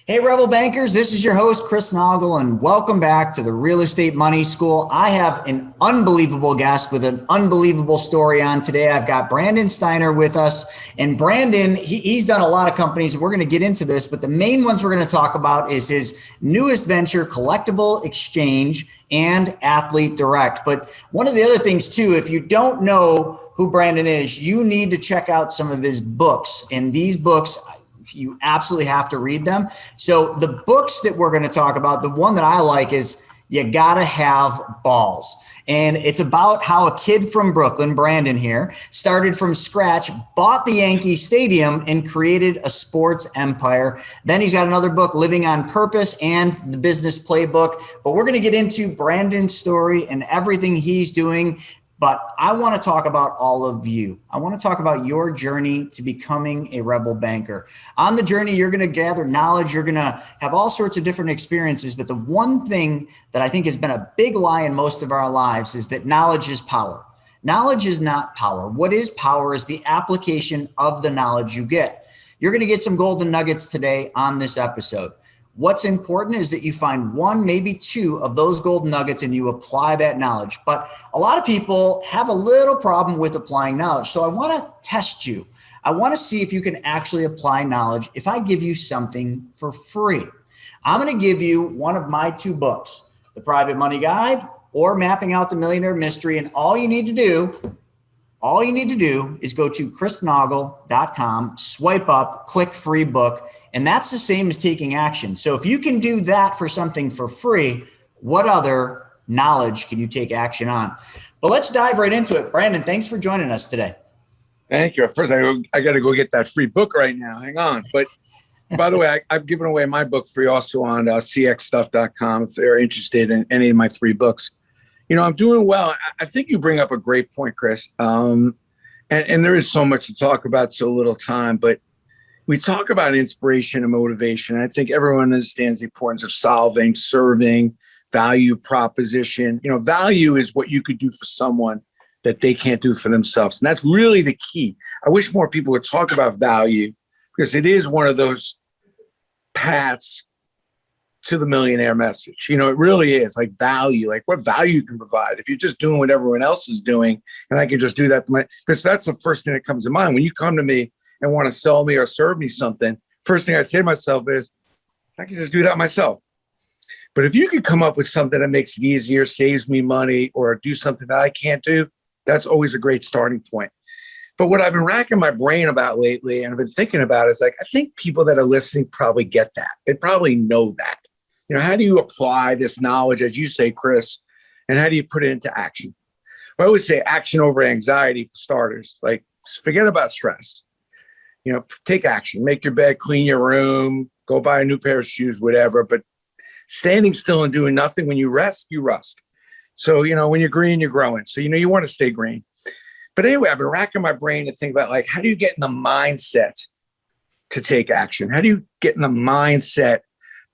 Hey, Rebel Bankers, this is your host, Chris Noggle, and welcome back to the Real Estate Money School. I have an unbelievable guest with an unbelievable story on today. I've got Brandon Steiner with us, and Brandon, he's done a lot of companies. We're going to get into this, but the main ones we're going to talk about is his newest venture, CollectibleXchange and Athlete Direct. But one of the other things too, if you don't know who Brandon is, you need to check out some of his books. And these books, you absolutely have to read them. So the books that we're going to talk about, the one that I like is You Gotta Have Balls. And it's about how a kid from Brooklyn, Brandon here, started from scratch, bought the Yankee Stadium and created a sports empire. Then he's got another book, Living on Purpose and the Business Playbook. But we're going to get into Brandon's story and everything he's doing. But I want to talk about all of you. I want to talk about your journey to becoming a Rebel Banker. On the journey, you're going to gather knowledge. You're going to have all sorts of different experiences. But the one thing that I think has been a big lie in most of our lives is that knowledge is power. Knowledge is not power. What is power is the application of the knowledge you get. You're going to get some golden nuggets today on this episode. What's important is that you find one, maybe two of those golden nuggets and you apply that knowledge. But a lot of people have a little problem with applying knowledge. So I want to test you. I want to see if you can actually apply knowledge if I give you something for free. I'm going to give you one of my two books, The Private Money Guide or Mapping Out the Millionaire Mystery. And all you need to do is go to chrisnoggle.com, swipe up, click free book, and that's the same as taking action. So if you can do that for something for free, what other knowledge can you take action on? But let's dive right into it. Brandon, thanks for joining us today. Thank you. First, I got to go get that free book right now. Hang on. But by the way, I've given away my book free also on cxstuff.com if they're interested in any of my free books. You know, I'm doing well. I think you bring up a great point, Chris. And there is so much to talk about, so little time. But we talk about inspiration and motivation. I think everyone understands the importance of solving, serving, value proposition. You know, value is what you could do for someone that they can't do for themselves. And that's really the key. I wish more people would talk about value because it is one of those paths to the millionaire message. You know, it really is like value, like what value you can provide. If you're just doing what everyone else is doing, and I can just do that, because that's the first thing that comes to mind. When you come to me and want to sell me or serve me something, first thing I say to myself is, I can just do that myself. But if you could come up with something that makes it easier, saves me money, or do something that I can't do, that's always a great starting point. But what I've been racking my brain about lately, and I've been thinking about is like, I think people that are listening probably get that. They probably know that. You know, how do you apply this knowledge, as you say, Chris, and how do you put it into action? I always say action over anxiety for starters. Like, forget about stress. You know, take action, make your bed, clean your room, go buy a new pair of shoes, whatever. But standing still and doing nothing, when you rest, you rust. So, you know, when you're green, you're growing. So, you know, you want to stay green. But anyway, I've been racking my brain to think about, like, how do you get in the mindset to take action? How do you get in the mindset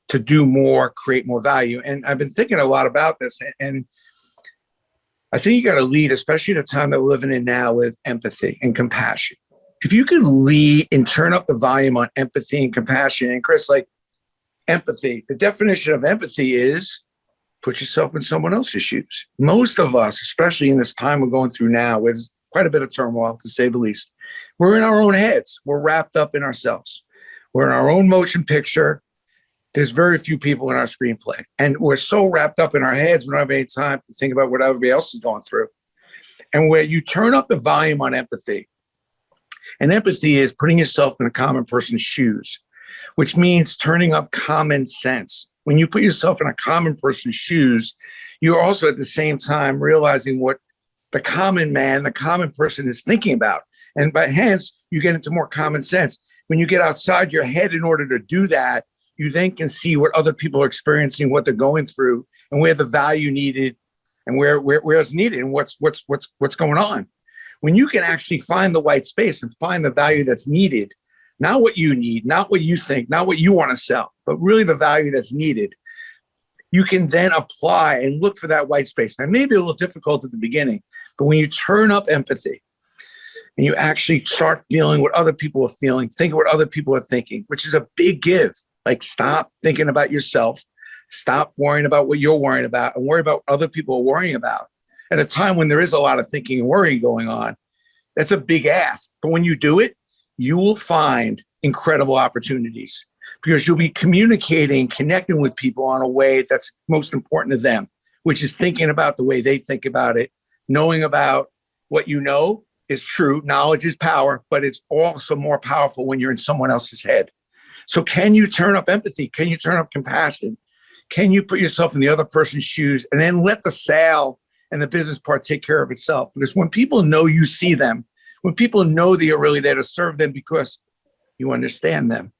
to do more, create more value? And I've been thinking a lot about this. And I think you got to lead, especially the time that we're living in now, with empathy and compassion. If you can lead and turn up the volume on empathy and compassion, and Chris, like empathy, the definition of empathy is put yourself in someone else's shoes. Most of us, especially in this time we're going through now, with quite a bit of turmoil, to say the least, we're in our own heads. We're wrapped up in ourselves. We're in our own motion picture. There's very few people in our screenplay. And we're so wrapped up in our heads, we don't have any time to think about what everybody else is going through. And where you turn up the volume on empathy, and empathy is putting yourself in a common person's shoes, which means turning up common sense. When you put yourself in a common person's shoes, you're also at the same time realizing what the common man, the common person is thinking about. And by hence, you get into more common sense. When you get outside your head in order to do that, you then can see what other people are experiencing, what they're going through, and where the value needed, and where it's needed, and what's going on. When you can actually find the white space and find the value that's needed, not what you need, not what you think, not what you want to sell, but really the value that's needed, you can then apply and look for that white space. Now, it may be a little difficult at the beginning, but when you turn up empathy and you actually start feeling what other people are feeling, think what other people are thinking, which is a big give. Like, stop thinking about yourself. Stop worrying about what you're worrying about and worry about what other people are worrying about. At a time when there is a lot of thinking and worrying going on, that's a big ask. But when you do it, you will find incredible opportunities because you'll be communicating, connecting with people on a way that's most important to them, which is thinking about the way they think about it, knowing about what you know is true. Knowledge is power, but it's also more powerful when you're in someone else's head. So can you turn up empathy? Can you turn up compassion? Can you put yourself in the other person's shoes and then let the sale and the business part take care of itself? Because when people know you see them, when people know that you're really there to serve them because you understand them.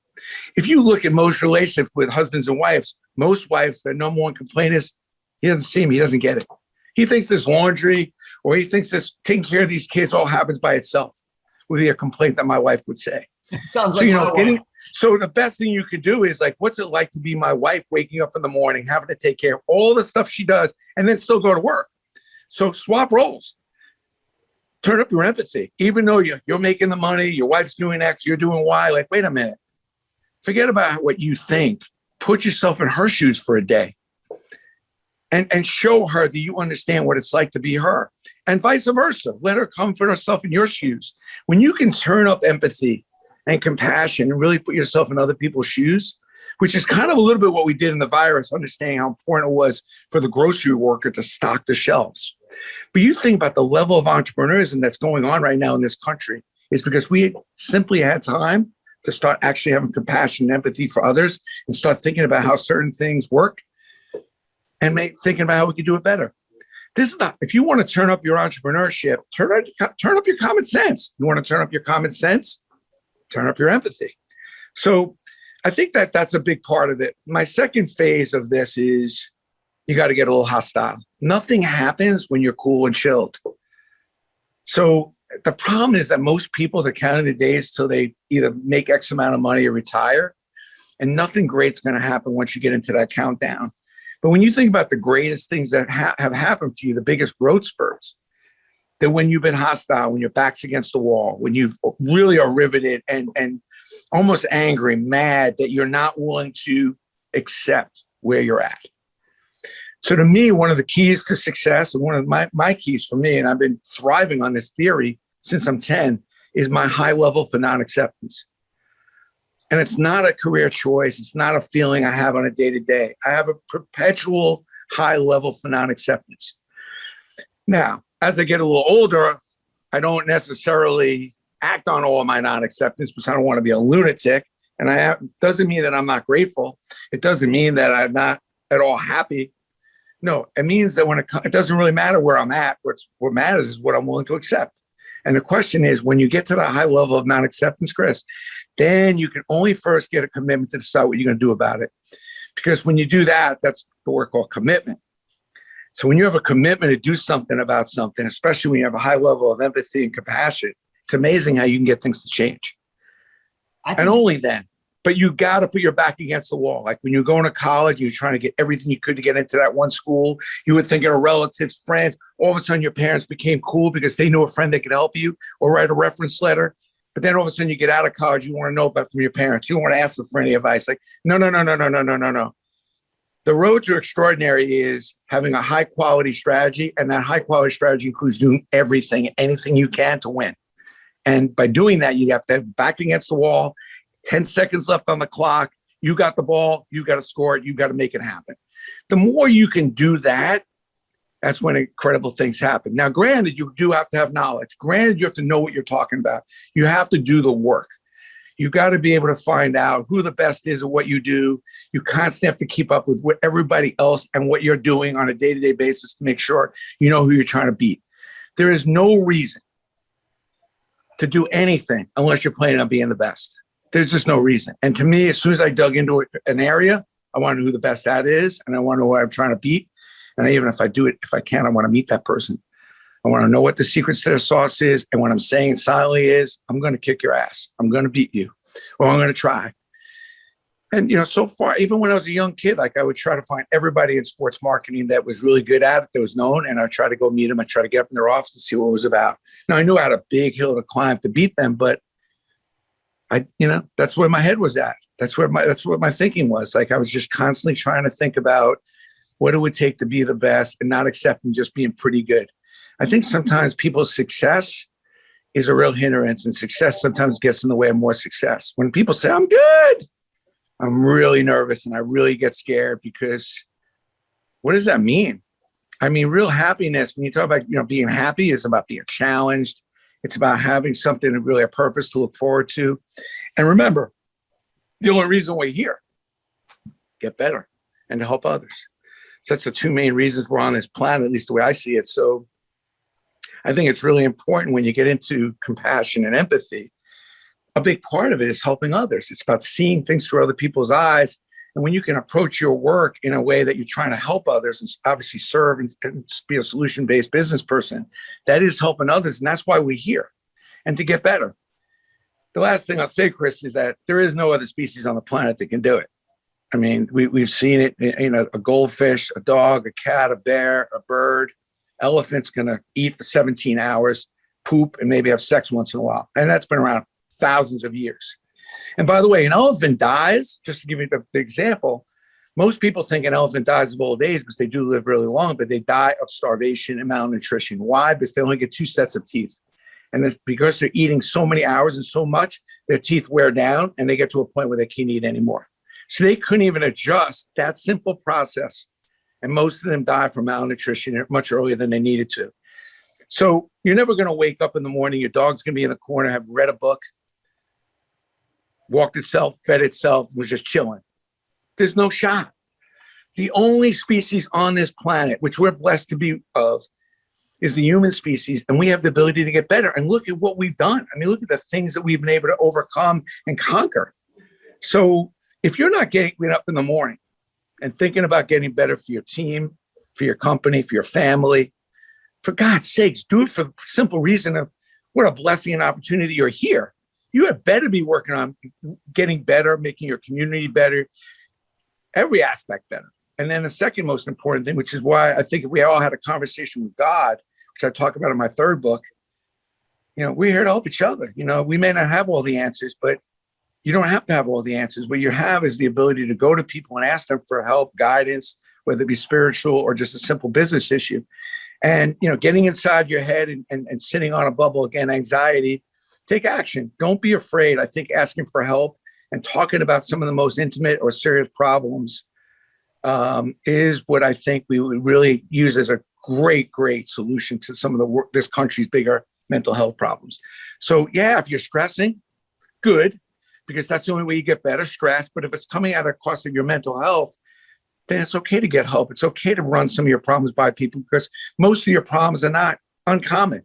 If you look at most relationships with husbands and wives, most wives, their number one complaint is, he doesn't see me, he doesn't get it. He thinks this laundry or he thinks this taking care of these kids all happens by itself, would be a complaint that my wife would say. It sounds like so the best thing you could do is like, what's it like to be my wife, waking up in the morning, having to take care of all the stuff she does and then still go to work? So swap roles. Turn up your empathy. Even though you're making the money, your wife's doing X, you're doing Y. Like, wait a minute. Forget about what you think. Put yourself in her shoes for a day and show her that you understand what it's like to be her. And vice versa. Let her comfort herself in your shoes. When you can turn up empathy and compassion and really put yourself in other people's shoes, which is kind of a little bit what we did in the virus, understanding how important it was for the grocery worker to stock the shelves. But you think about the level of entrepreneurism that's going on right now in this country is because we simply had time to start actually having compassion and empathy for others and start thinking about how certain things work and thinking about how we can do it better. This is not, if you want to turn up your entrepreneurship, turn up your common sense. You want to turn up your common sense, turn up your empathy. So I think that that's a big part of it. My second phase of this is you got to get a little hostile. Nothing happens when you're cool and chilled. So the problem is that most people are counting the days till they either make X amount of money or retire, and nothing great's going to happen once you get into that countdown. But when you think about the greatest things that have happened for you, the biggest growth spurts, that when you've been hostile, when your back's against the wall, when you really are riveted and almost angry, mad that you're not willing to accept where you're at. So to me, one of the keys to success, and one of my keys for me, and I've been thriving on this theory since I'm 10, is my high level for non-acceptance. And it's not a career choice. It's not a feeling I have on a day-to-day. I have a perpetual high level for non-acceptance. Now, as I get a little older, I don't necessarily act on all of my non-acceptance because I don't want to be a lunatic. And doesn't mean that I'm not grateful. It doesn't mean that I'm not at all happy. No, it means that it doesn't really matter where I'm at. What matters is what I'm willing to accept. And the question is, when you get to the high level of non-acceptance, Chris, then you can only first get a commitment to decide what you're going to do about it. Because when you do that, that's the word called commitment. So when you have a commitment to do something about something, especially when you have a high level of empathy and compassion, it's amazing how you can get things to change. And only then. But you got to put your back against the wall. Like when you're going to college, you're trying to get everything you could to get into that one school. You were thinking of relatives, friends. All of a sudden, your parents became cool because they knew a friend that could help you or write a reference letter. But then all of a sudden, you get out of college, you want to know about from your parents. You don't want to ask them for any advice. Like, no. The road to extraordinary is having a high quality strategy. And that high quality strategy includes doing everything, anything you can to win. And by doing that, you have to have back against the wall. 10 seconds left on the clock. You got the ball. You got to score it. You got to make it happen. The more you can do that, that's when incredible things happen. Now, granted, you do have to have knowledge. Granted, you have to know what you're talking about. You have to do the work. You got to be able to find out who the best is at what you do. You constantly have to keep up with what everybody else and what you're doing on a day-to-day basis to make sure you know who you're trying to beat. There is no reason to do anything unless you're planning on being the best. There's just no reason. And to me, as soon as I dug into an area, I want to know who the best at is, and I want to know who I'm trying to beat. And even if I do it, if I can, I want to meet that person. I want to know what the secret to their sauce is. And what I'm saying silently is, I'm going to kick your ass. I'm going to beat you, or I'm going to try. And, so far, even when I was a young kid, like I would try to find everybody in sports marketing that was really good at it, that was known. And I'd try to go meet them. I'd try to get up in their office and see what it was about. Now, I knew I had a big hill to climb to beat them, but that's where my head was at. That's what my thinking was. Like I was just constantly trying to think about what it would take to be the best and not accepting just being pretty good. I think sometimes people's success is a real hindrance, and success sometimes gets in the way of more success. When people say, I'm good, I'm really nervous and I really get scared, because what does that mean? I mean, real happiness, when you talk about, being happy, is about being challenged. It's about having something, really a purpose to look forward to. And remember, the only reason we're here, get better and to help others. So that's the two main reasons we're on this planet, at least the way I see it. So I think it's really important when you get into compassion and empathy. A big part of it is helping others. It's about seeing things through other people's eyes. And when you can approach your work in a way that you're trying to help others and obviously serve and be a solution-based business person, that is helping others. And that's why we're here, and to get better. The last thing I'll say, Chris, is that there is no other species on the planet that can do it. I mean, we've seen it, a goldfish, a dog, a cat, a bear, a bird. Elephant's going to eat for 17 hours, poop, and maybe have sex once in a while. And that's been around thousands of years. And by the way, an elephant dies, just to give you the example, most people think an elephant dies of old age because they do live really long, but they die of starvation and malnutrition. Why? Because they only get 2 sets of teeth. And this, because they're eating so many hours and so much, their teeth wear down and they get to a point where they can't eat anymore. So they couldn't even adjust that simple process. And most of them die from malnutrition much earlier than they needed to. So you're never going to wake up in the morning, your dog's going to be in the corner, have read a book, walked itself, fed itself, was just chilling. There's no shot. The only species on this planet, which we're blessed to be of, is the human species. And we have the ability to get better. And look at what we've done. I mean, look at the things that we've been able to overcome and conquer. So if you're not getting up in the morning and thinking about getting better for your team, for your company, for your family, for God's sakes, do it for the simple reason of what a blessing and opportunity you're here. You had better be working on getting better, making your community better, every aspect better. And then the second most important thing, which is why I think if we all had a conversation with God, which I talk about in my third book, we're here to help each other. We may not have all the answers, but you don't have to have all the answers. What you have is the ability to go to people and ask them for help, guidance, whether it be spiritual or just a simple business issue. And, getting inside your head and sitting on a bubble, again, anxiety, take action. Don't be afraid. I think asking for help and talking about some of the most intimate or serious problems is what I think we would really use as a great, great solution to some of this country's bigger mental health problems. So yeah, if you're stressing, good, because that's the only way you get better, stress. But if it's coming at a cost of your mental health, then it's okay to get help. It's okay to run some of your problems by people, because most of your problems are not uncommon.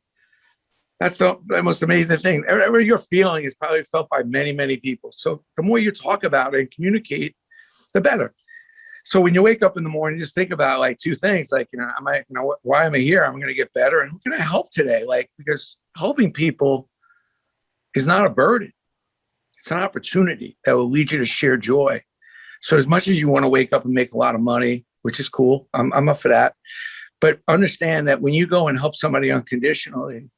That's the most amazing thing. Whatever you're feeling is probably felt by many, many people. So the more you talk about it and communicate, the better. So when you wake up in the morning, just think about like two things, like, why am I here? I'm going to get better. And who can I help today? Because helping people is not a burden. It's an opportunity that will lead you to share joy. So as much as you want to wake up and make a lot of money, which is cool, I'm up for that. But understand that when you go and help somebody unconditionally,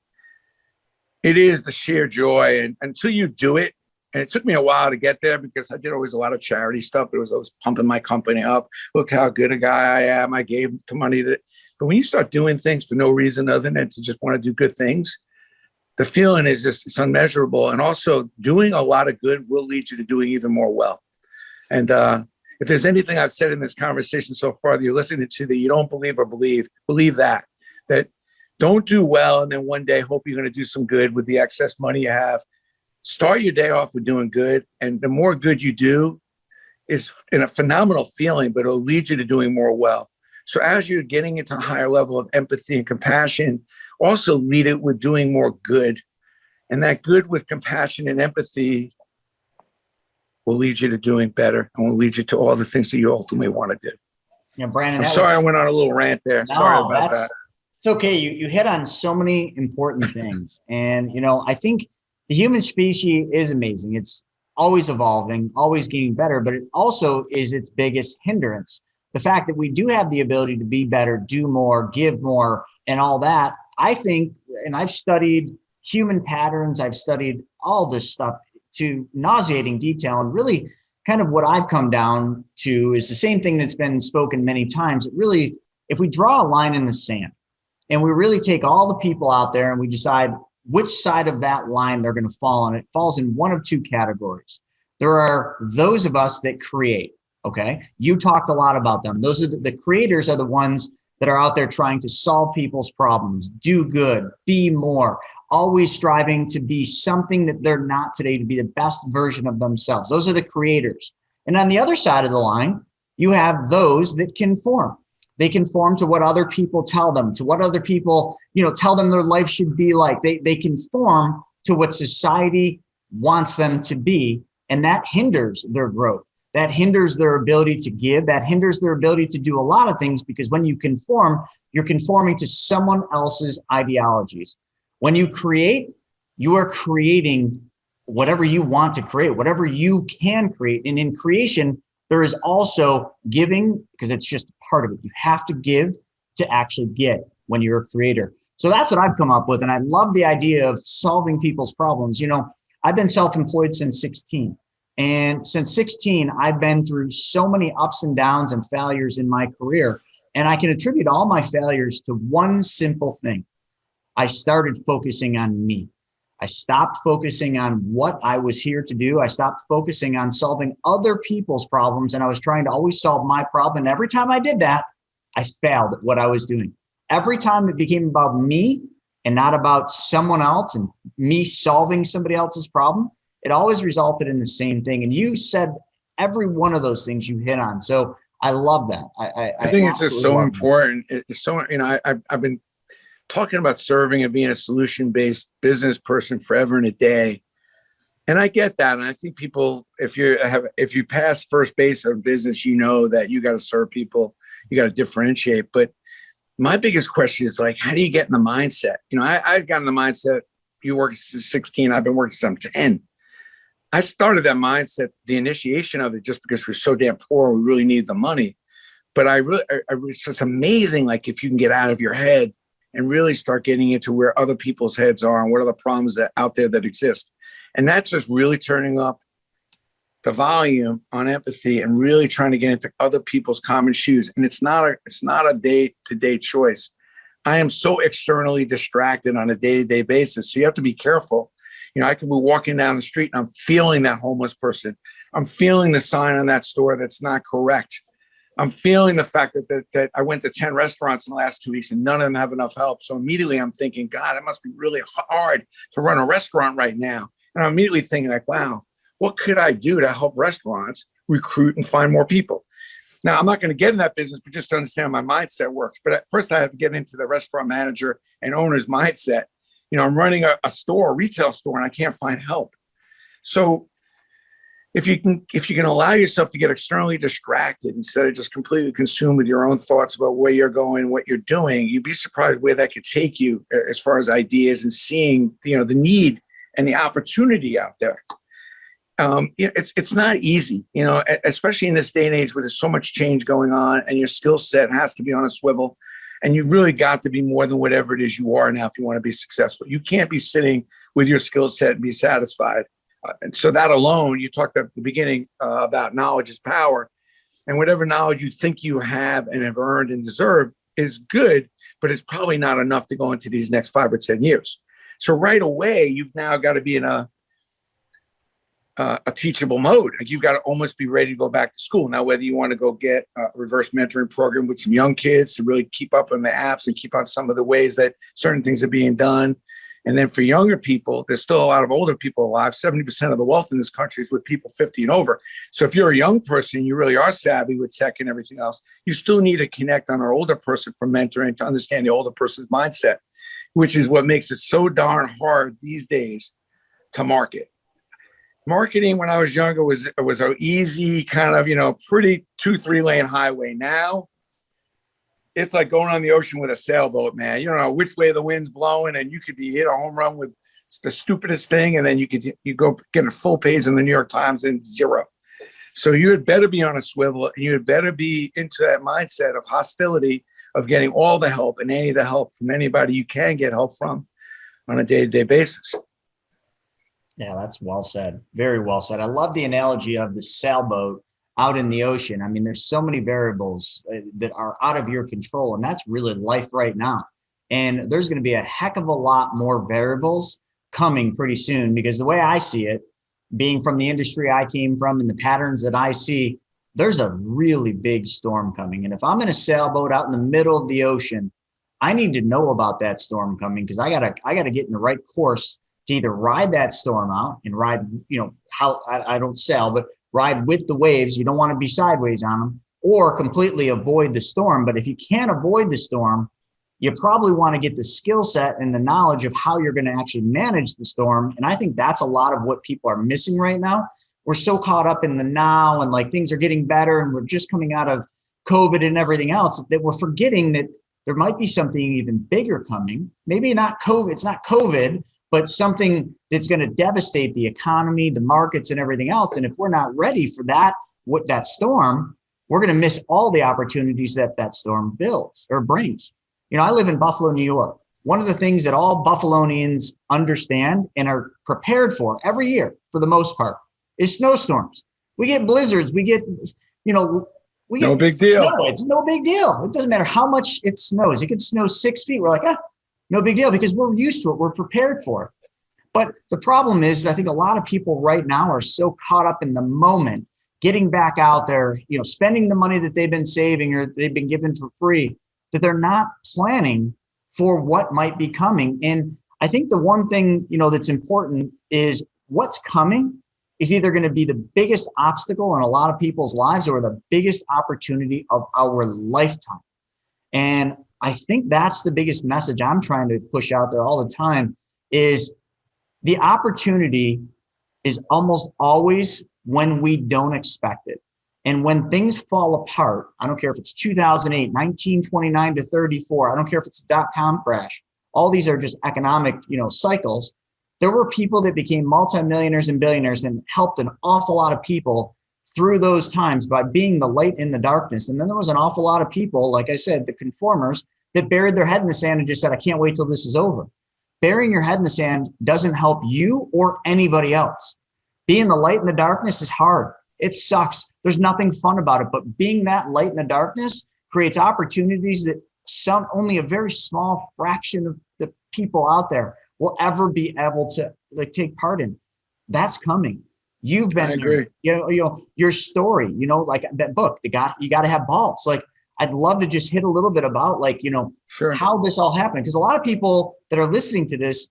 it is the sheer joy. And until you do it, and it took me a while to get there, because I did always a lot of charity stuff. It was always pumping my company up. Look how good a guy I am. I gave to money that. But when you start doing things for no reason other than to just want to do good things, the feeling is just, it's unmeasurable. And also doing a lot of good will lead you to doing even more well. And if there's anything I've said in this conversation so far that you're listening to that you don't believe or believe that don't do well and then one day hope you're going to do some good with the excess money you have. Start your day off with doing good. And the more good you do is in a phenomenal feeling, but it'll lead you to doing more well. So as you're getting into a higher level of empathy and compassion, also lead it with doing more good. And that good with compassion and empathy will lead you to doing better and will lead you to all the things that you ultimately want to do. Yeah, Brandon. I'm sorry I went on a little rant there. No, sorry about that. It's okay. You hit on so many important things. And, I think the human species is amazing. It's always evolving, always getting better, but it also is its biggest hindrance. The fact that we do have the ability to be better, do more, give more, and all that, I think, and I've studied human patterns, I've studied all this stuff to nauseating detail. And really kind of what I've come down to is the same thing that's been spoken many times. It really, if we draw a line in the sand and we really take all the people out there and we decide which side of that line they're going to fall on, it falls in one of two categories. There are those of us that create, okay? You talked a lot about them. Those are the creators are the ones that are out there trying to solve people's problems, do good, be more, always striving to be something that they're not today, to be the best version of themselves. Those are the creators. And on the other side of the line, you have those that conform. They conform to what other people tell them, to what other people, tell them their life should be like. They conform to what society wants them to be, and that hinders their growth. That hinders their ability to give, that hinders their ability to do a lot of things, because when you conform, you're conforming to someone else's ideologies. When you create, you are creating whatever you want to create, whatever you can create. And in creation, there is also giving, because it's just part of it. You have to give to actually get when you're a creator. So that's what I've come up with. And I love the idea of solving people's problems. I've been self-employed since 16. And since 16, I've been through so many ups and downs and failures in my career. And I can attribute all my failures to one simple thing. I started focusing on me. I stopped focusing on what I was here to do. I stopped focusing on solving other people's problems. And I was trying to always solve my problem. And every time I did that, I failed at what I was doing. Every time it became about me and not about someone else and me solving somebody else's problem, it always resulted in the same thing. And you said every one of those things you hit on. So I love that. I think it's just so important. It's so, I've been talking about serving and being a solution-based business person forever and a day. And I get that. And I think people, if you pass first base of business, that you got to serve people, you got to differentiate. But my biggest question is how do you get in the mindset? I got in the mindset, you work since 16, I've been working since I'm 10. I started that mindset, the initiation of it, just because we're so damn poor, we really need the money. But it's just amazing, if you can get out of your head and really start getting into where other people's heads are and what are the problems that out there that exist. And that's just really turning up the volume on empathy and really trying to get into other people's common shoes. And it's not a day-to-day choice. I am so externally distracted on a day-to-day basis. So you have to be careful. I could be walking down the street and I'm feeling that homeless person. I'm feeling the sign on that store that's not correct. I'm feeling the fact that I went to 10 restaurants in the last 2 weeks and none of them have enough help. So immediately I'm thinking, God, it must be really hard to run a restaurant right now. And I'm immediately thinking wow, what could I do to help restaurants recruit and find more people? Now, I'm not going to get in that business, but just to understand how my mindset works. But at first I have to get into the restaurant manager and owner's mindset. I'm running a retail store, and I can't find help. So if you can allow yourself to get externally distracted instead of just completely consumed with your own thoughts about where you're going, what you're doing, you'd be surprised where that could take you as far as ideas and seeing, the need and the opportunity out there. It's not easy, especially in this day and age where there's so much change going on and your skill set has to be on a swivel. And you really got to be more than whatever it is you are now if you want to be successful. You can't be sitting with your skill set and be satisfied. And so that alone, you talked at the beginning about knowledge is power. And whatever knowledge you think you have and have earned and deserved is good, but it's probably not enough to go into these next 5 or 10 years. So right away, you've now got to be in a teachable mode. You've got to almost be ready to go back to school. Now, whether you want to go get a reverse mentoring program with some young kids to really keep up on the apps and keep on some of the ways that certain things are being done. And then for younger people, there's still a lot of older people alive. 70% of the wealth in this country is with people 50 and over. So if you're a young person, you really are savvy with tech and everything else, you still need to connect on an older person for mentoring to understand the older person's mindset, which is what makes it so darn hard these days to market. Marketing when I was younger was an easy kind of, pretty 2-3 lane highway. Now it's like going on the ocean with a sailboat, man. You don't know which way the wind's blowing, and you could be hit a home run with the stupidest thing, and then you go get a full page in the New York Times and zero. So you had better be on a swivel, and you had better be into that mindset of hostility, of getting all the help and any of the help from anybody you can get help from on a day-to-day basis. Yeah, that's well said. Very well said. I love the analogy of the sailboat out in the ocean. I mean, there's so many variables that are out of your control, and that's really life right now. And there's going to be a heck of a lot more variables coming pretty soon, because the way I see it, being from the industry I came from and the patterns that I see, there's a really big storm coming. And if I'm in a sailboat out in the middle of the ocean, I need to know about that storm coming, because I gotta get in the right course to either ride that storm out and ride, how I don't sail, but ride with the waves. You don't want to be sideways on them, or completely avoid the storm. But if you can't avoid the storm, you probably want to get the skill set and the knowledge of how you're going to actually manage the storm. And I think that's a lot of what people are missing right now. We're so caught up in the now and like things are getting better and we're just coming out of COVID and everything else that we're forgetting that there might be something even bigger coming. Maybe not COVID, it's not COVID, but something that's going to devastate the economy, the markets, and everything else. And if we're not ready for that, what that storm, we're going to miss all the opportunities that that storm builds or brings. I live in Buffalo, New York. One of the things that all Buffalonians understand and are prepared for every year, for the most part, is snowstorms. We get blizzards. We get No big deal. snow. It's no big deal. It doesn't matter how much it snows. It could snow 6 feet. We're like, no big deal, because we're used to it. We're prepared for it. But the problem is, I think a lot of people right now are so caught up in the moment, getting back out there, spending the money that they've been saving or they've been given for free, that they're not planning for what might be coming. And I think the one thing, that's important is what's coming is either going to be the biggest obstacle in a lot of people's lives or the biggest opportunity of our lifetime. And I think that's the biggest message I'm trying to push out there all the time is the opportunity is almost always when we don't expect it. And when things fall apart, I don't care if it's 2008, 1929 to 34, I don't care if it's a dot-com crash. All these are just economic, cycles. There were people that became multimillionaires and billionaires and helped an awful lot of people through those times by being the light in the darkness. And then there was an awful lot of people, like I said, the conformers, that buried their head in the sand and just said, I can't wait till this is over. Burying your head in the sand doesn't help you or anybody else. Being the light in the darkness is hard. It sucks. There's nothing fun about it. But being that light in the darkness creates opportunities that only a very small fraction of the people out there will ever be able to take part in. That's coming. You've been there. Your story, like that book, you got to have balls. Like, I'd love to just hit a little bit about Sure. how this all happened. Because a lot of people that are listening to this,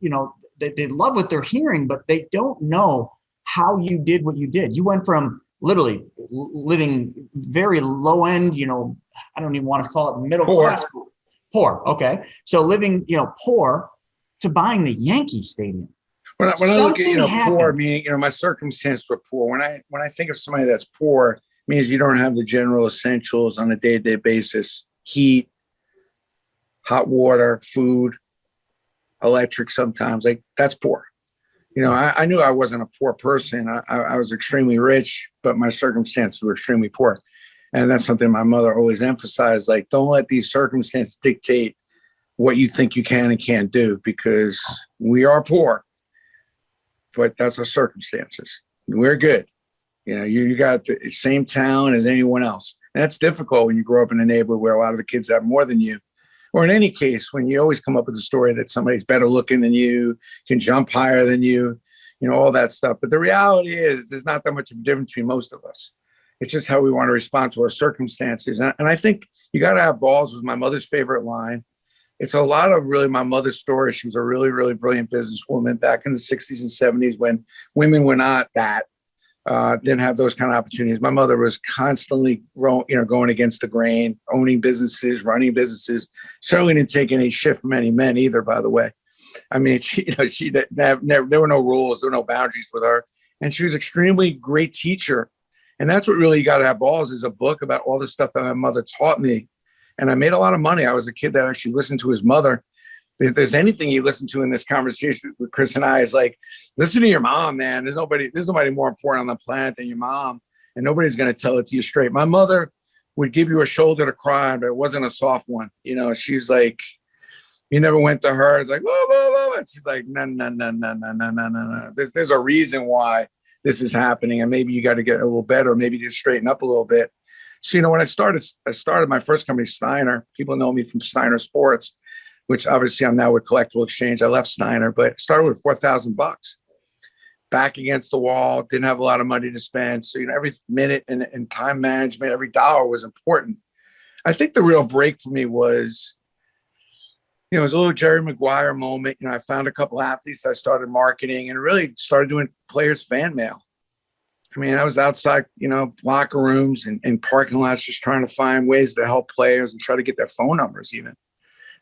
they love what they're hearing, but they don't know how you did what you did. You went from literally living very low end, I don't even want to call it middle class. Poor. Okay. So living, poor to buying the Yankee Stadium. When I look at poor, meaning my circumstances were poor. When I think of somebody that's poor, it means you don't have the general essentials on a day-to-day basis: heat, hot water, food, electric. Sometimes, that's poor. I knew I wasn't a poor person. I was extremely rich, but my circumstances were extremely poor, and that's something my mother always emphasized. Don't let these circumstances dictate what you think you can and can't do, because we are poor. But that's our circumstances. We're good. You got the same talent as anyone else. And that's difficult when you grow up in a neighborhood where a lot of the kids have more than you. Or in any case, when you always come up with a story that somebody's better looking than you, can jump higher than you, all that stuff. But the reality is there's not that much of a difference between most of us. It's just how we want to respond to our circumstances. And I think you got to have balls was my mother's favorite line. It's a lot of really my mother's story. She was a really, really brilliant businesswoman back in the 60s and 70s when women were not didn't have those kind of opportunities. My mother was constantly, going against the grain, owning businesses, running businesses. Certainly didn't take any shit from any men either, by the way. I mean, there were no rules, there were no boundaries with her. And she was an extremely great teacher. And that's what really you got to have balls, is a book about all the stuff that my mother taught me. And I made a lot of money. I was a kid that actually listened to his mother. If there's anything you listen to in this conversation with Chris and I, is listen to your mom, man. There's nobody more important on the planet than your mom. And nobody's going to tell it to you straight. My mother would give you a shoulder to cry on, but it wasn't a soft one. She was You never went to her. It's like, whoa, whoa, whoa. And she's like, no, no, no, no, no, no, no, no, no. There's a reason why this is happening. And maybe you got to get a little better, maybe just straighten up a little bit. So, when I started my first company, Steiner. People know me from Steiner Sports, which obviously I'm now with CollectibleXchange. I left Steiner, but I started with $4,000, back against the wall, didn't have a lot of money to spend. So, every minute and time management, every dollar was important. I think the real break for me was, it was a little Jerry Maguire moment. I found a couple athletes that I started marketing and really started doing players fan mail. I was outside, locker rooms and parking lots, just trying to find ways to help players and try to get their phone numbers even.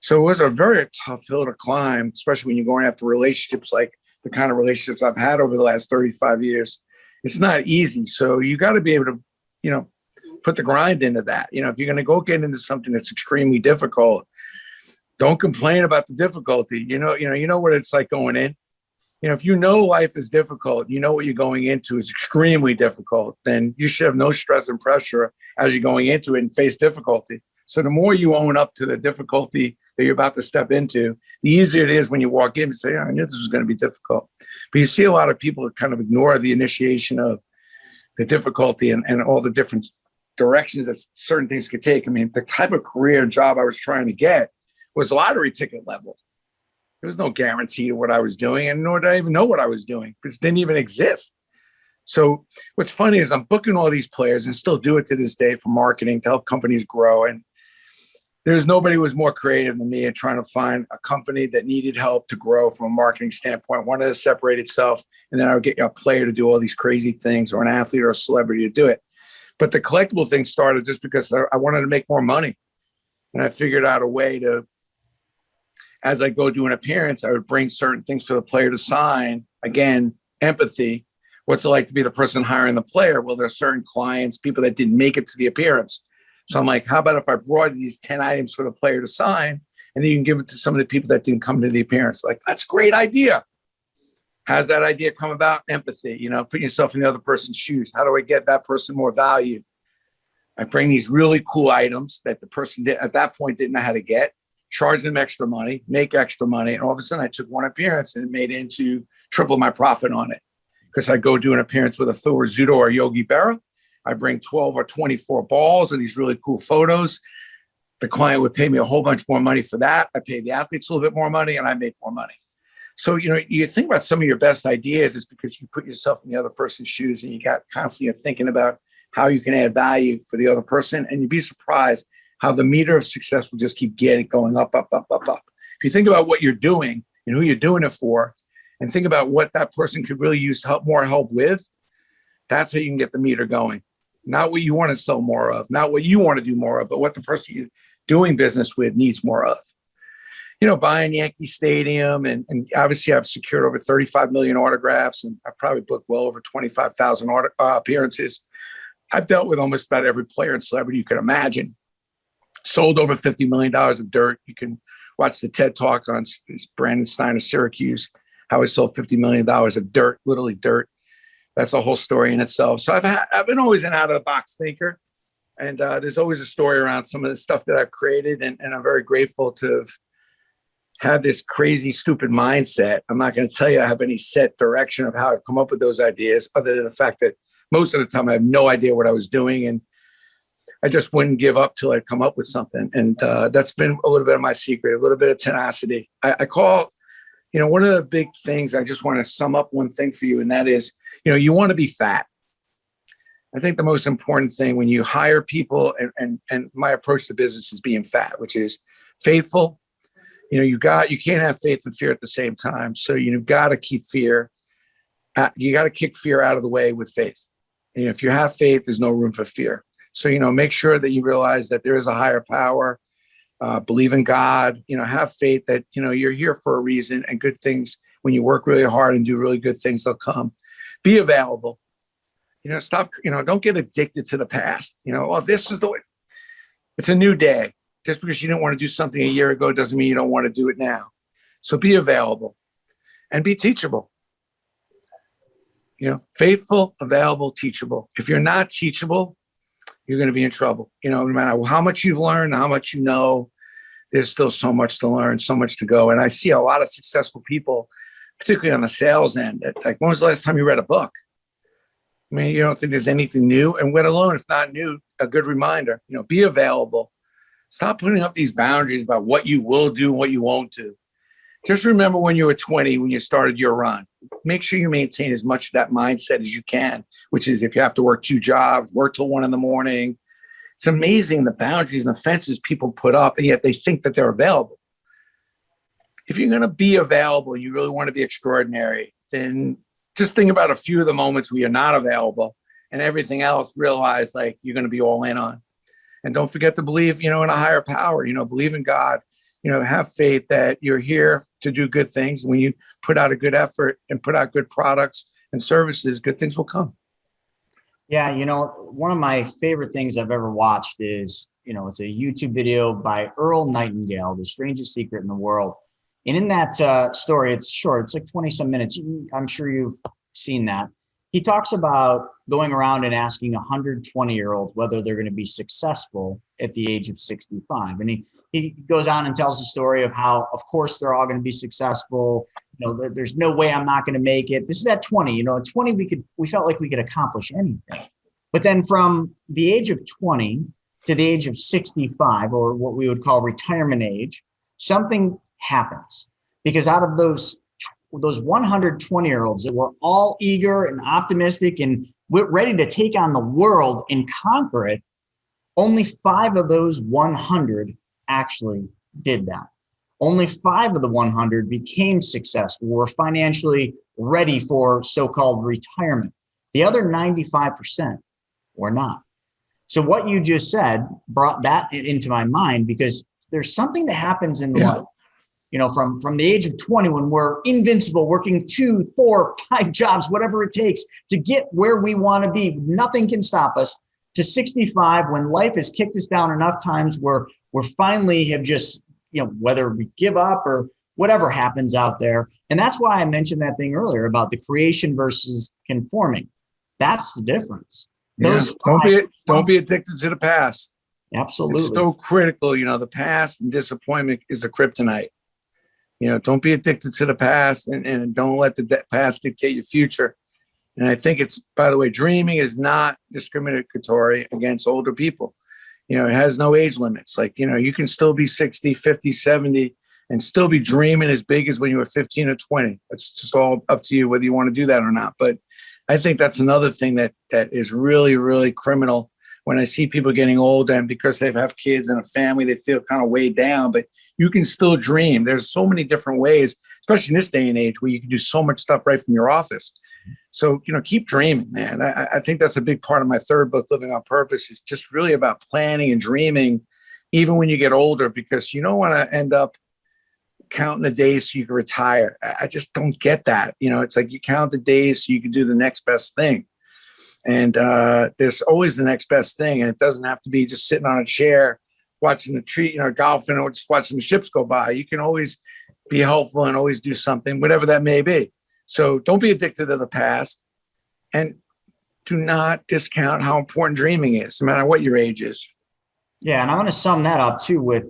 So it was a very tough hill to climb, especially when you're going after relationships like the kind of relationships I've had over the last 35 years. It's not easy. So you got to be able to, put the grind into that. If you're going to go get into something that's extremely difficult, don't complain about the difficulty. You know what it's like going in. If life is difficult, what you're going into is extremely difficult, then you should have no stress and pressure as you're going into it and face difficulty. So the more you own up to the difficulty that you're about to step into, the easier it is when you walk in and say, I knew this was going to be difficult. But you see a lot of people kind of ignore the initiation of the difficulty and all the different directions that certain things could take. The type of career job I was trying to get was lottery ticket level. There was no guarantee to what I was doing, and nor did I even know what I was doing, because it didn't even exist. So what's funny is I'm booking all these players and still do it to this day for marketing to help companies grow. And there's nobody who was more creative than me in trying to find a company that needed help to grow from a marketing standpoint, wanted to separate itself, and then I would get a player to do all these crazy things, or an athlete or a celebrity to do it. But the collectible thing started just because I wanted to make more money. And I figured out a way to, as I go do an appearance, I would bring certain things for the player to sign. Again, empathy. What's it like to be the person hiring the player? Well, there are certain clients, people that didn't make it to the appearance. So I'm like, how about if I brought these 10 items for the player to sign, and then you can give it to some of the people that didn't come to the appearance? Like, that's a great idea. How's that idea come about? Empathy, putting yourself in the other person's shoes. How do I get that person more value? I bring these really cool items that the person at that point didn't know how to get, charge them extra money, make extra money. And all of a sudden I took one appearance and it made into triple my profit on it. Because I go do an appearance with a Phil Rizzuto or Yogi Berra. I bring 12 or 24 balls and these really cool photos. The client would pay me a whole bunch more money for that. I pay the athletes a little bit more money and I make more money. So, you think about some of your best ideas is because you put yourself in the other person's shoes and you got constantly thinking about how you can add value for the other person. And you'd be surprised how the meter of success will just keep going up, up, up, up, up. If you think about what you're doing and who you're doing it for, and think about what that person could really use more help with, that's how you can get the meter going. Not what you want to sell more of, not what you want to do more of, but what the person you're doing business with needs more of. Buying Yankee Stadium, and obviously I've secured over 35 million autographs, and I've probably booked well over 25,000 appearances. I've dealt with almost about every player and celebrity you could imagine. Sold over $50 million of dirt. You can watch the TED Talk on Brandon Steiner, Syracuse, how I sold $50 million of dirt, literally dirt. That's a whole story in itself. So I've been always an out-of-the-box thinker, and there's always a story around some of the stuff that I've created, and I'm very grateful to have had this crazy, stupid mindset. I'm not going to tell you I have any set direction of how I've come up with those ideas, other than the fact that most of the time I have no idea what I was doing, and I just wouldn't give up till I'd come up with something. And that's been a little bit of my secret, a little bit of tenacity. I call, one of the big things, I just want to sum up one thing for you, and that is, you want to be fat. I think the most important thing when you hire people, and my approach to business is being fat, which is faithful. You can't have faith and fear at the same time. So you've got to keep fear. You got to kick fear out of the way with faith. And if you have faith, there's no room for fear. So, make sure that you realize that there is a higher power, believe in God, have faith that, you're here for a reason, and good things, when you work really hard and do really good things, they'll come. Be available, stop, don't get addicted to the past. This is the way. It's a new day. Just because you didn't want to do something a year ago doesn't mean you don't want to do it now. So be available and be teachable. Faithful, available, teachable. If you're not teachable, you're going to be in trouble. No matter how much you've learned, how much you know, there's still so much to learn, so much to go. And I see a lot of successful people, particularly on the sales end, like, when was the last time you read a book? I mean, you don't think there's anything new, and let alone, if not new, a good reminder, be available. Stop putting up these boundaries about what you will do and what you won't do. Just remember when you were 20, when you started your run, make sure you maintain as much of that mindset as you can, which is if you have to work 2 jobs, work till 1 a.m. It's amazing the boundaries and the fences people put up, and yet they think that they're available. If you're going to be available and you really want to be extraordinary, then just think about a few of the moments where you're not available, and everything else realize like you're going to be all in on. And don't forget to believe, in a higher power, believe in God, have faith that you're here to do good things. When you put out a good effort and put out good products and services, good things will come. Yeah. One of my favorite things I've ever watched is, it's a YouTube video by Earl Nightingale, The Strangest Secret in the World. And in that story, it's short, it's like 20 some minutes. I'm sure you've seen that. He talks about going around and asking 120-year-olds whether they're going to be successful at the age of 65. And he goes on and tells the story of how, of course, they're all going to be successful. There's no way I'm not going to make it. This is at 20. At 20, we felt like we could accomplish anything. But then from the age of 20 to the age of 65, or what we would call retirement age, something happens. Because out of those 120-year-olds that were all eager and optimistic and ready to take on the world and conquer it, only 5 of those 100 actually did that. Only 5 of the 100 became successful, were financially ready for so-called retirement. The other 95% were not. So what you just said brought that into my mind, because there's something that happens in life. From the age of 20, when we're invincible, working 2, 4, 5 jobs, whatever it takes to get where we want to be, nothing can stop us, to 65, when life has kicked us down enough times where we're finally have just, whether we give up or whatever happens out there. And that's why I mentioned that thing earlier about the creation versus conforming. That's the difference. Don't be addicted to the past. Absolutely. It's so critical. The past and disappointment is a kryptonite. Don't be addicted to the past, and don't let the past dictate your future. And I think by the way, dreaming is not discriminatory against older people. It has no age limits. Like, you can still be 60, 50, 70 and still be dreaming as big as when you were 15 or 20. It's just all up to you whether you want to do that or not. But I think that's another thing that is really, really criminal. When I see people getting older and because they have kids and a family, they feel kind of weighed down, but you can still dream. There's so many different ways, especially in this day and age, where you can do so much stuff right from your office. So, keep dreaming, man. I think that's a big part of my 3rd book, Living on Purpose, is just really about planning and dreaming, even when you get older, because you don't want to end up counting the days so you can retire. I just don't get that. It's like you count the days so you can do the next best thing. And there's always the next best thing. And it doesn't have to be just sitting on a chair, watching the tree, golfing, or just watching the ships go by. You can always be helpful and always do something, whatever that may be. So don't be addicted to the past, and do not discount how important dreaming is, no matter what your age is. Yeah. And I want to sum that up too with,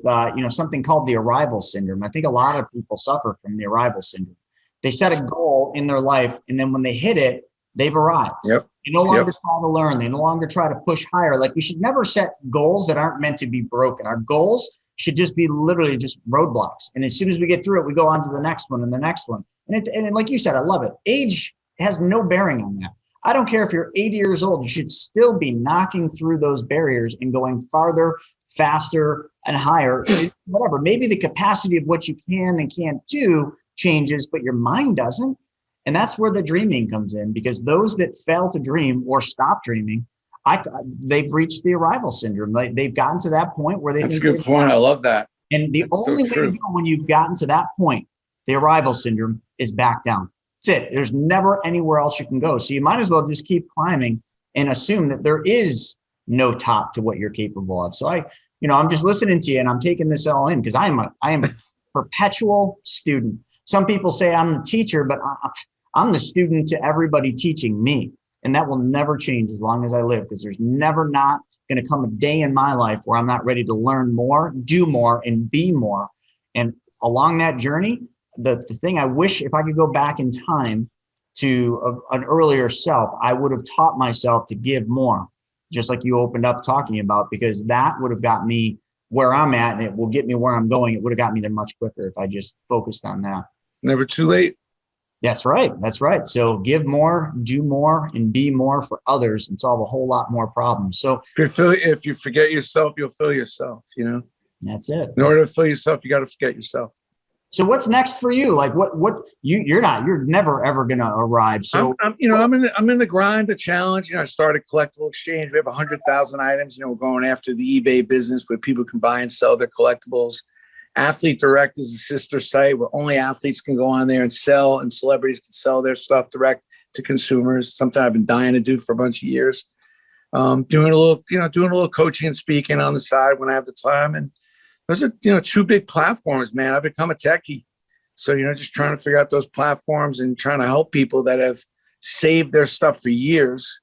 something called the arrival syndrome. I think a lot of people suffer from the arrival syndrome. They set a goal in their life, and then when they hit it, they've arrived. Yep. They no longer try to learn. They no longer try to push higher. Like, we should never set goals that aren't meant to be broken. Our goals should just be literally just roadblocks. And as soon as we get through it, we go on to the next one and the next one. And like you said, I love it. Age has no bearing on that. I don't care if you're 80 years old, you should still be knocking through those barriers and going farther, faster, and higher, whatever. Maybe the capacity of what you can and can't do changes, but your mind doesn't. And that's where the dreaming comes in, because those that fail to dream or stop dreaming, they've reached the arrival syndrome. They've gotten to that point where they That's a good point. I love that. And the only way to go when you've gotten to that point, the arrival syndrome, is back down. That's it. There's never anywhere else you can go. So you might as well just keep climbing and assume that there is no top to what you're capable of. So I'm just listening to you and I'm taking this all in, because I am a perpetual student. Some people say I'm the teacher, but I'm the student to everybody teaching me. And that will never change as long as I live, because there's never not going to come a day in my life where I'm not ready to learn more, do more, and be more. And along that journey, the thing I wish, if I could go back in time to an earlier self, I would have taught myself to give more, just like you opened up talking about, because that would have got me where I'm at, and it will get me where I'm going. It would have got me there much quicker if I just focused on that. Never too late. That's right. That's right. So give more, do more, and be more for others, and solve a whole lot more problems. So If you forget yourself, you'll fill yourself, that's it. In order to fill yourself, you got to forget yourself. So what's next for you? Like you're never ever going to arrive. So I'm in the grind, the challenge. I started CollectibleXchange. We have 100,000 items. We're going after the eBay business where people can buy and sell their collectibles. Athlete Direct is a sister site where only athletes can go on there and sell, and celebrities can sell their stuff direct to consumers. Something I've been dying to do for a bunch of years. Doing a little coaching and speaking on the side when I have the time. And those are, two big platforms, man. I've become a techie. So, just trying to figure out those platforms and trying to help people that have saved their stuff for years.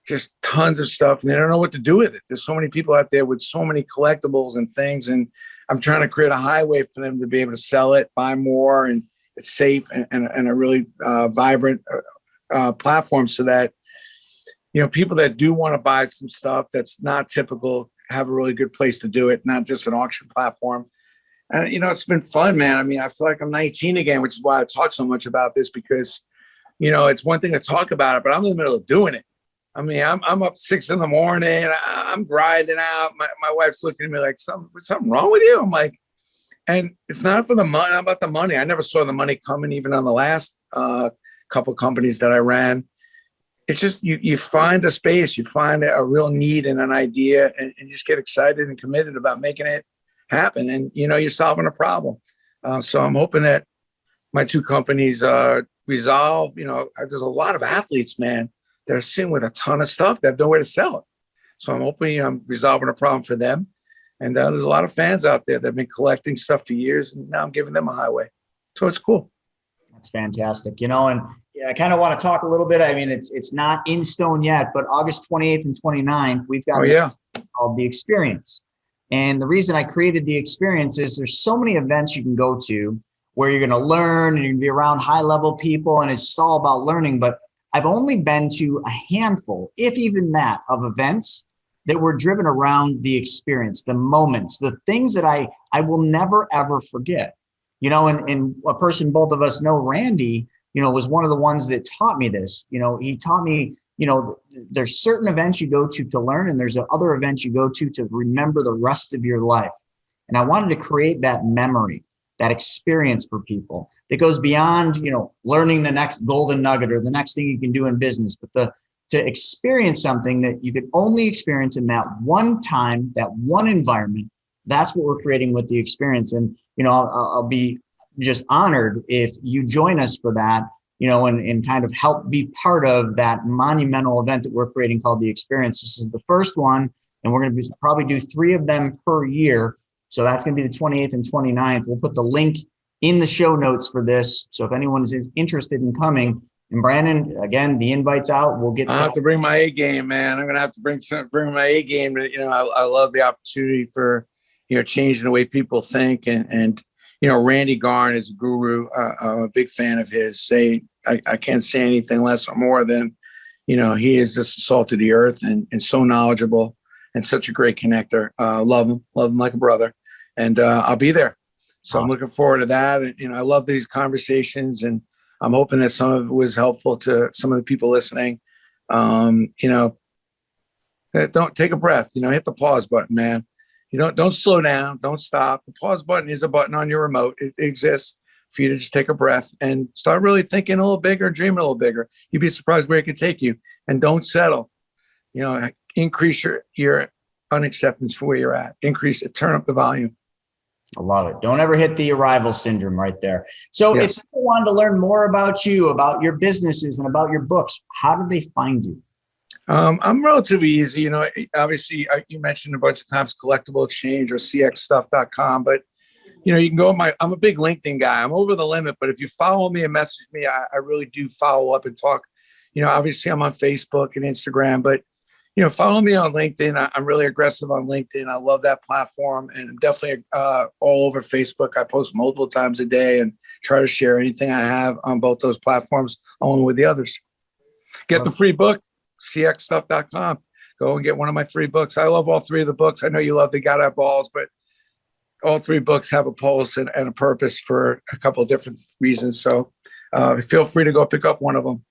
Just tons of stuff. And they don't know what to do with it. There's so many people out there with so many collectibles and things. And I'm trying to create a highway for them to be able to sell it, buy more, and it's safe and a really vibrant platform so that, people that do want to buy some stuff that's not typical have a really good place to do it, not just an auction platform. And, it's been fun, man. I mean, I feel like I'm 19 again, which is why I talk so much about this, because, it's one thing to talk about it, but I'm in the middle of doing it. I mean, I'm up 6 a.m. I'm grinding out. My wife's looking at me like, something wrong with you? I'm like, and it's not for the money, not about the money. I never saw the money coming, even on the last couple companies that I ran. It's just, you find a space, you find a real need and an idea, and you just get excited and committed about making it happen. And, you're solving a problem. So I'm hoping that my 2 companies resolve. There's a lot of athletes, man, that are sitting with a ton of stuff that have nowhere to sell it. So I'm hoping I'm resolving a problem for them. And there's a lot of fans out there that have been collecting stuff for years, and now I'm giving them a highway. So it's cool. That's fantastic. And I kind of want to talk a little bit. I mean, it's not in stone yet, but August 28th and 29th, we've got called The Experience. And the reason I created The Experience is there's so many events you can go to where you're going to learn and you're going to be around high level people, and it's just all about learning. But I've only been to a handful, if even that, of events that were driven around the experience, the moments, the things that I will never, ever forget. And a person both of us know, Randy, was one of the ones that taught me this. He taught me, there's certain events you go to learn, and there's other events you go to remember the rest of your life. And I wanted to create that memory, that experience for people that goes beyond, learning the next golden nugget or the next thing you can do in business, but to experience something that you could only experience in that one time, that one environment. That's what we're creating with The Experience. And, I'll be just honored if you join us for that, and kind of help be part of that monumental event that we're creating called The Experience. This is the first one, and we're going to probably do 3 of them per year. So that's going to be the 28th and 29th. We'll put the link in the show notes for this. So if anyone is interested in coming, and Brandon, again, the invite's out. We'll get. I have to bring my A game, man. I'm going to have to bring my A game. I love the opportunity for, changing the way people think. And Randy Garn is a guru. I'm a big fan of his. I can't say anything less or more than, he is just the salt of the earth and so knowledgeable and such a great connector. Love him like a brother. And I'll be there. So I'm looking forward to that. And, I love these conversations, and I'm hoping that some of it was helpful to some of the people listening. Don't take a breath, hit the pause button, man. Don't slow down. Don't stop. The pause button is a button on your remote. It exists for you to just take a breath and start really thinking a little bigger, dreaming a little bigger. You'd be surprised where it could take you. And don't settle. Increase your unacceptance for where you're at. Increase it. Turn up the volume. I love it. Don't ever hit the arrival syndrome right there. So If people wanted to learn more about you, about your businesses, and about your books, how do they find you? I'm relatively easy. Obviously, you mentioned a bunch of times CollectibleXchange or cxstuff.com, but, you can go I'm a big LinkedIn guy. I'm over the limit, but if you follow me and message me, I really do follow up and talk. Obviously I'm on Facebook and Instagram, but, Follow me on LinkedIn. I'm really aggressive on LinkedIn. I love that platform, and I'm definitely all over Facebook. I post multiple times a day and try to share anything I have on both those platforms along with the others. Get the free book, cxstuff.com. Go and get one of my free books. I love all three of the books. I know you love the Got Out Balls, but all three books have a pulse and a purpose for a couple of different reasons. So feel free to go pick up one of them.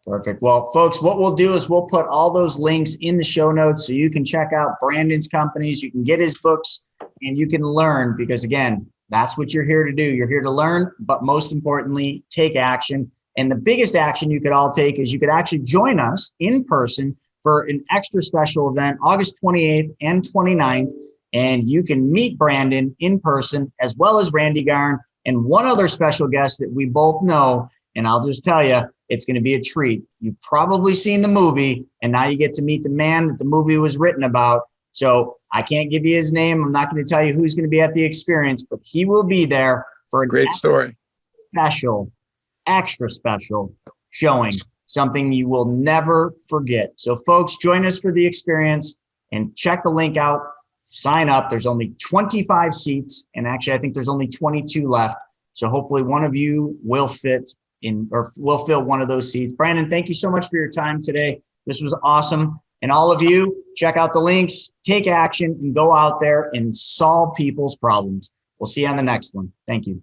Perfect. Well, folks, what we'll do is we'll put all those links in the show notes so you can check out Brandon's companies, you can get his books, and you can learn, because again, that's what you're here to do. You're here to learn, but most importantly, take action. And the biggest action you could all take is you could actually join us in person for an extra special event, August 28th and 29th. And you can meet Brandon in person, as well as Randy Garn and one other special guest that we both know. And I'll just tell you, it's going to be a treat. You've probably seen the movie, and now you get to meet the man that the movie was written about. So I can't give you his name. I'm not going to tell you who's going to be at the experience, but he will be there for a great story. Extra special showing, something you will never forget. So folks, join us for the experience and check the link out. Sign up. There's only 25 seats, and actually I think there's only 22 left. So hopefully one of you will fit in, or will fill one of those seats. Brandon, thank you so much for your time today. This was awesome. And all of you, check out the links, take action, and go out there and solve people's problems. We'll see you on the next one. Thank you.